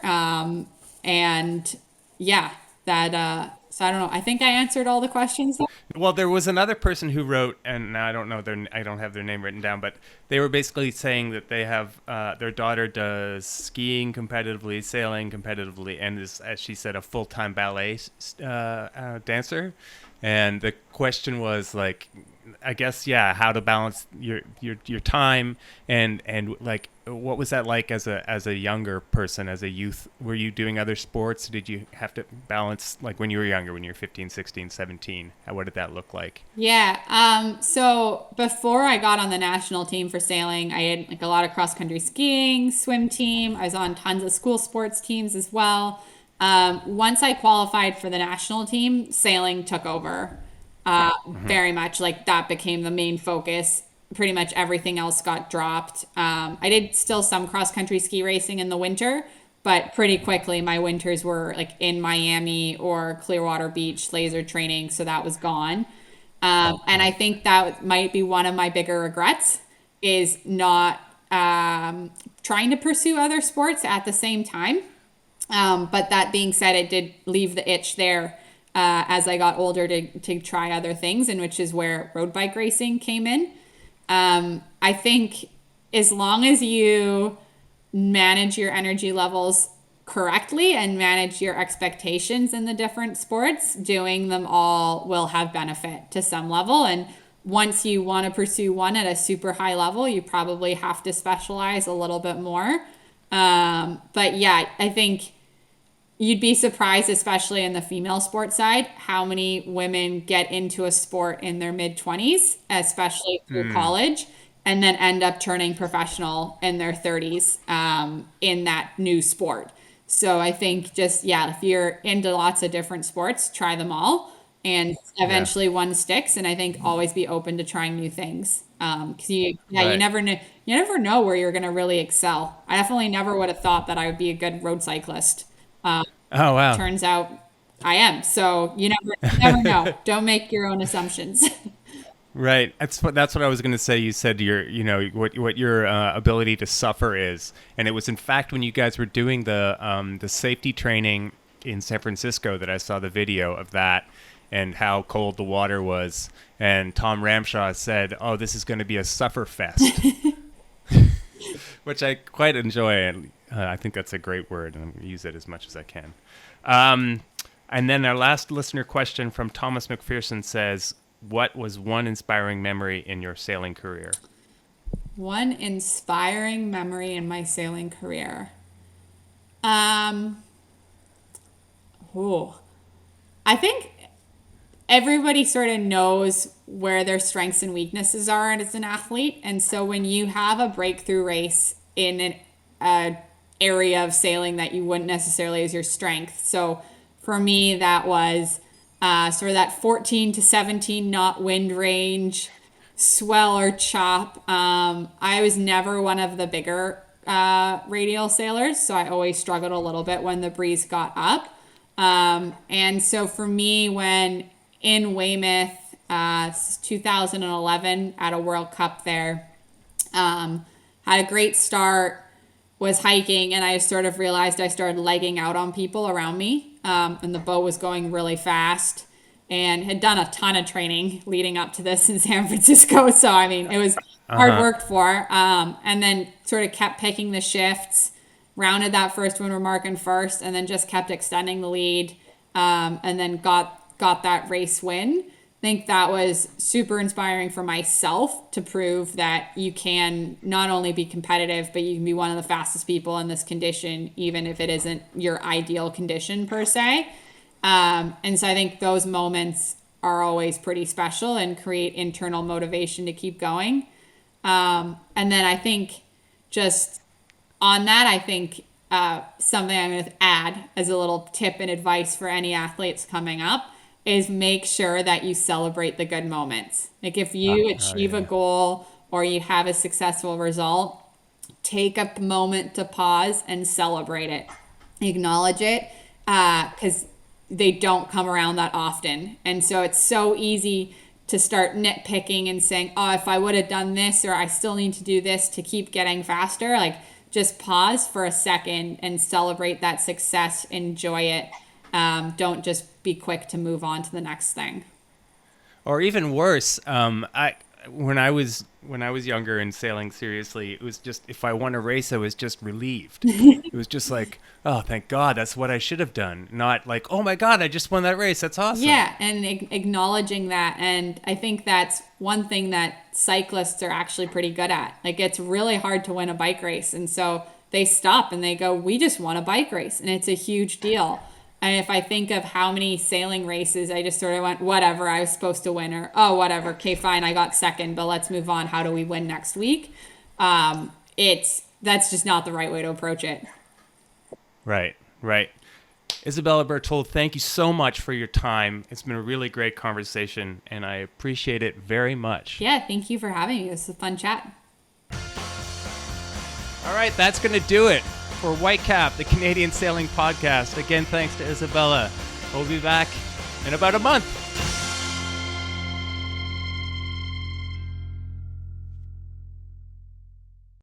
And yeah, so I don't know. I think I answered all the questions. Well, there was another person who wrote, and now I don't have their name written down, but they were basically saying that they have their daughter does skiing competitively, sailing competitively, and is, as she said, a full-time ballet dancer. And the question was like, I guess, yeah, how to balance your time and like, what was that like as a younger person, as a youth? Were you doing other sports? Did you have to balance, like when you were younger, when you were 15, 16, 17? What did that look like? Yeah. So before I got on the national team for sailing, I had like a lot of cross country skiing, swim team. I was on tons of school sports teams as well. Once I qualified for the national team, sailing took over. Very much like that became the main focus. Pretty much everything else got dropped. I did still some cross country ski racing in the winter, but pretty quickly my winters were like in Miami or Clearwater Beach laser training, so that was gone. And I think that might be one of my bigger regrets is not trying to pursue other sports at the same time. But that being said, it did leave the itch there as I got older to try other things, and which is where road bike racing came in. I think as long as you manage your energy levels correctly and manage your expectations in the different sports, doing them all will have benefit to some level. And once you want to pursue one at a super high level, you probably have to specialize a little bit more. But yeah, I think you'd be surprised, especially in the female sports side, how many women get into a sport in their mid-20s, especially through college, and then end up turning professional in their 30s in that new sport. So I think just, yeah, if you're into lots of different sports, try them all. And eventually one sticks. And I think always be open to trying new things. Because you never know where you're going to really excel. I definitely never would have thought that I would be a good road cyclist. Oh, wow. Turns out I am. So you never know. Don't make your own assumptions. Right. That's what I was going to say. You said what your ability to suffer is, and it was in fact when you guys were doing the safety training in San Francisco that I saw the video of that and how cold the water was. And Tom Ramshaw said, "Oh, this is going to be a sufferfest," which I quite enjoy. And I think that's a great word, and I use it as much as I can. And then our last listener question from Thomas McPherson says, "What was one inspiring memory in your sailing career?" One inspiring memory in my sailing career. I think everybody sort of knows where their strengths and weaknesses are as an athlete. And so when you have a breakthrough race in an area of sailing that you wouldn't necessarily as your strength. So for me, that was sort of that 14 to 17 knot wind range, swell or chop. I was never one of the bigger radial sailors, so I always struggled a little bit when the breeze got up. And so for me, when in Weymouth, 2011 at a World Cup there, had a great start, was hiking, and I sort of realized I started legging out on people around me, and the boat was going really fast, and had done a ton of training leading up to this in San Francisco. So, I mean, it was hard worked for, and then sort of kept picking the shifts, rounded that first one remarking first, and then just kept extending the lead, and then got that race win. I think that was super inspiring for myself to prove that you can not only be competitive, but you can be one of the fastest people in this condition, even if it isn't your ideal condition per se. And so I think those moments are always pretty special and create internal motivation to keep going. And then I think just on that, I think something I'm going to add as a little tip and advice for any athletes coming up is make sure that you celebrate the good moments. Like if you achieve a goal or you have a successful result, take a moment to pause and celebrate it. Acknowledge it, because they don't come around that often. And so it's so easy to start nitpicking and saying, oh, if I would have done this, or I still need to do this to keep getting faster. Like just pause for a second and celebrate that success, enjoy it. Don't just be quick to move on to the next thing. Or even worse, when I was younger and sailing seriously, it was just, if I won a race, I was just relieved. It was just like, oh, thank God, that's what I should have done. Not like, oh my God, I just won that race. That's awesome. Yeah, and acknowledging that. And I think that's one thing that cyclists are actually pretty good at. Like it's really hard to win a bike race. And so they stop and they go, we just won a bike race. And it's a huge deal. And if I think of how many sailing races, I just sort of went, whatever, I was supposed to win, or, oh, whatever, okay, fine, I got second, but let's move on. How do we win next week? That's just not the right way to approach it. Right. Isabella Bertold, thank you so much for your time. It's been a really great conversation, and I appreciate it very much. Yeah, thank you for having me. It was a fun chat. All right, that's going to do it for Whitecap, the Canadian Sailing Podcast. Again, thanks to Isabella. We'll be back in about a month.